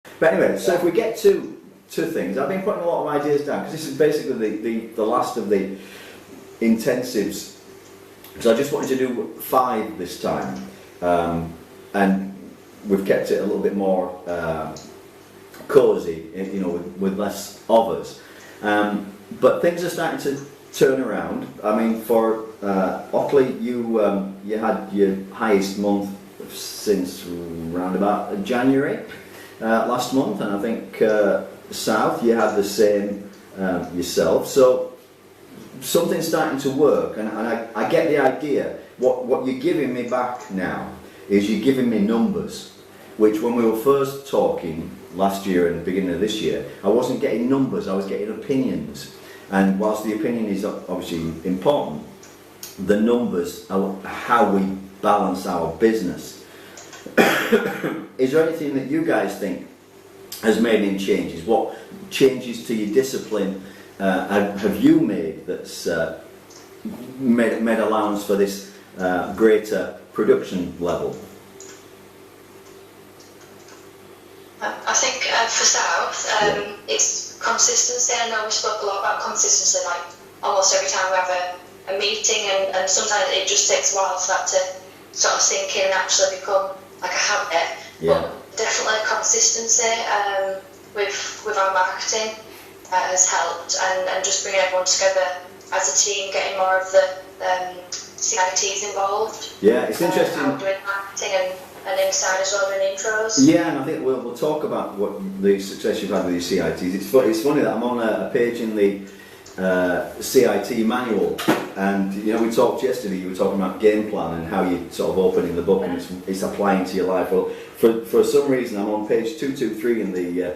But anyway, so if we get to things, I've been putting a lot of ideas down because this is basically the last of the intensives. So I just wanted to do 5 this time, and we've kept it a little bit more cosy, you know, with less of us. But things are starting to turn around. I mean, for Otley, you had your highest month since round about January last month, and I think South you had the same yourself. So something's starting to work, and I get the idea. What you're giving me back now is you're giving me numbers, which when we were first talking last year and the beginning of this year, I wasn't getting numbers, I was getting opinions. And whilst the opinion is obviously important, the numbers are how we balance our business. Is there anything that you guys think has made any changes? What changes to your discipline have you made that's made allowance for this greater production level? I think for South, it's consistency. I know we spoke a lot about consistency, like almost every time we have a meeting, and sometimes it just takes a while for that to sort of sink in and actually become like a habit. Yeah. But definitely consistency with our marketing has helped, and just bringing everyone together as a team, getting more of the CITs involved. Yeah, it's interesting. Doing marketing and inside as well, doing intros. Yeah, and I think we'll talk about what the success you've had with your CITs. It's funny that I'm on a page in the CIT manual, and you know, we talked yesterday, you were talking about game plan and how you sort of opening the book and it's applying to your life. Well, for some reason I'm on page 223 in the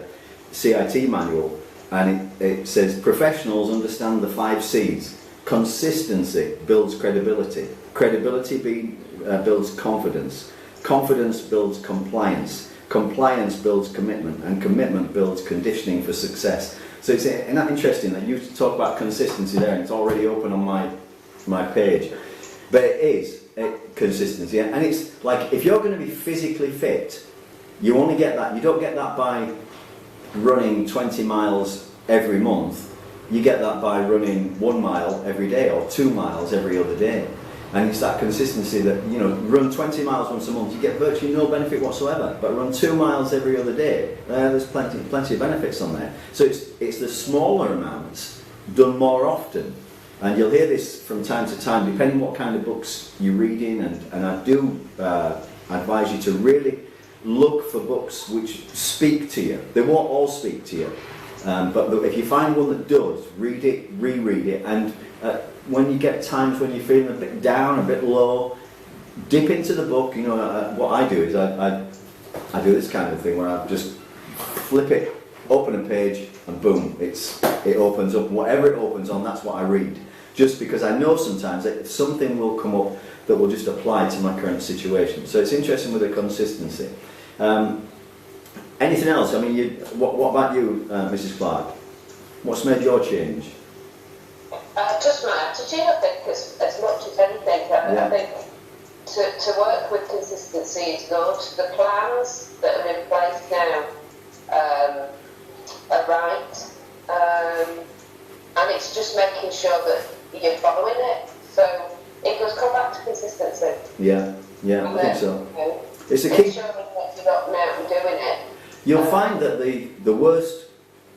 CIT manual, and it says professionals understand the 5 C's. Consistency builds credibility. Credibility builds confidence. Confidence builds compliance. Compliance builds commitment, and commitment builds conditioning for success. So it's interesting that you talk about consistency there, and it's already open on my page. But it is consistency, and it's like if you're going to be physically fit, you only get that. You don't get that by running 20 miles every month. You get that by running 1 mile every day or 2 miles every other day. And it's that consistency that, you know, run 20 miles once a month, you get virtually no benefit whatsoever. But run 2 miles every other day, there's plenty of benefits on there. So it's the smaller amounts done more often. And you'll hear this from time to time, depending what kind of books you're reading. And I do advise you to really look for books which speak to you. They won't all speak to you. But if you find one that does, read it, reread it, and when you get times when you're feeling a bit down, a bit low, dip into the book. You know, what I do is I do this kind of thing where I just flip it, open a page, and boom, it opens up. Whatever it opens on, that's what I read. Just because I know sometimes that something will come up that will just apply to my current situation. So it's interesting with the consistency. Anything else? I mean, what about you, Mrs. Clark? What's made your change? Just my attitude, I think, as much as anything. I think to work with consistency is good. The plans that are in place now are right, and it's just making sure that you're following it. So it does come back to consistency. Yeah, I think so. You know, it's a key. ensuring that you're not out and doing it. You'll find that the worst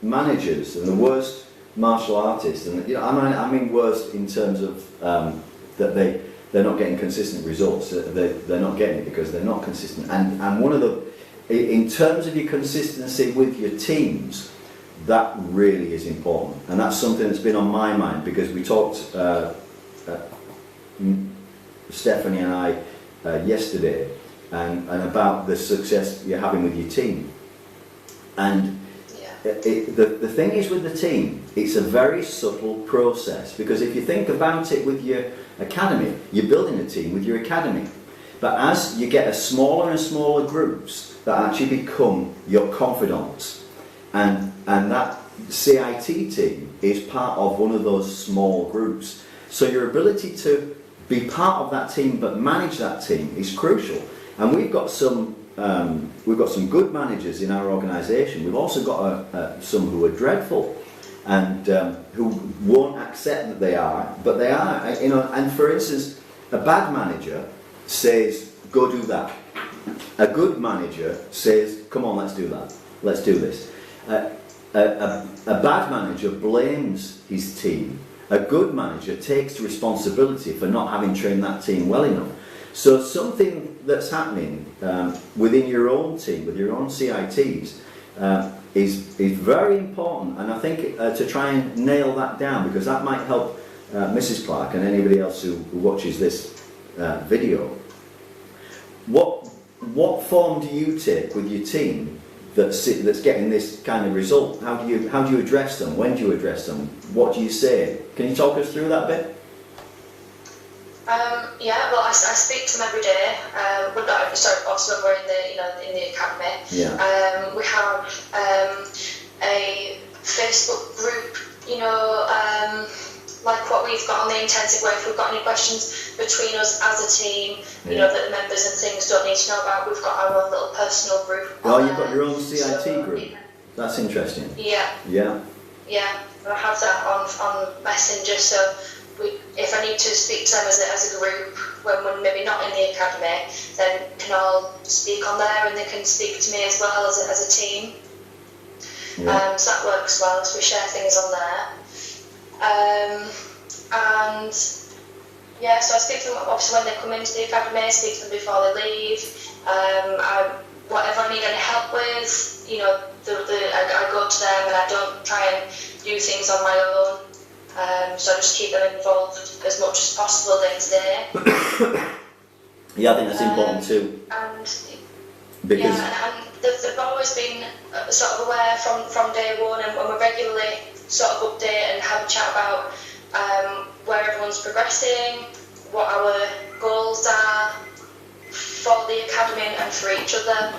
managers and the worst martial artists, and you know, I mean worst in terms of that they're not getting consistent results. They're not getting it because they're not consistent. And one of in terms of your consistency with your teams, that really is important. And that's something that's been on my mind because we talked, Stephanie and I, yesterday, and about the success you're having with your team. And the thing is with the team, it's a very subtle process, because if you think about it with your academy, you're building a team with your academy. But as you get a smaller and smaller groups that actually become your confidants, and that CIT team is part of one of those small groups. So your ability to be part of that team but manage that team is crucial. And we've got some we've got some good managers in our organisation. We've also got some who are dreadful and who won't accept that they are, but they are. You know, and for instance, a bad manager says, "Go do that." A good manager says, "Come on, let's do that. Let's do this." A bad manager blames his team. A good manager takes responsibility for not having trained that team well enough. So something that's happening within your own team, with your own CITs, is very important. And I think to try and nail that down, because that might help Mrs. Clark and anybody else who watches this video. What form do you take with your team that's getting this kind of result? How do you address them? When do you address them? What do you say? Can you talk us through that bit? Yeah, well, I speak to them every day. Obviously when we're in the academy. Yeah. We have a Facebook group, like what we've got on the intensive, where if we've got any questions between us as a team, that the members and things don't need to know about, we've got our own little personal group. Oh, you've got your own CIT group. That's interesting. Yeah. Yeah. Yeah, and I have that on Messenger, so if I need to speak to them as a group when we're maybe not in the academy, then can all speak on there, and they can speak to me as well as a team. Yeah. So that works well, so we share things on there. And yeah, so I speak to them obviously when they come into the academy, I speak to them before they leave. Whatever I need any help with, I go to them, and I don't try and do things on my own. So I just keep them involved as much as possible day to day. Yeah, I think that's important too. Because and they've always been sort of aware from day one, and when we regularly sort of update and have a chat about where everyone's progressing, what our goals are for the academy and for each other.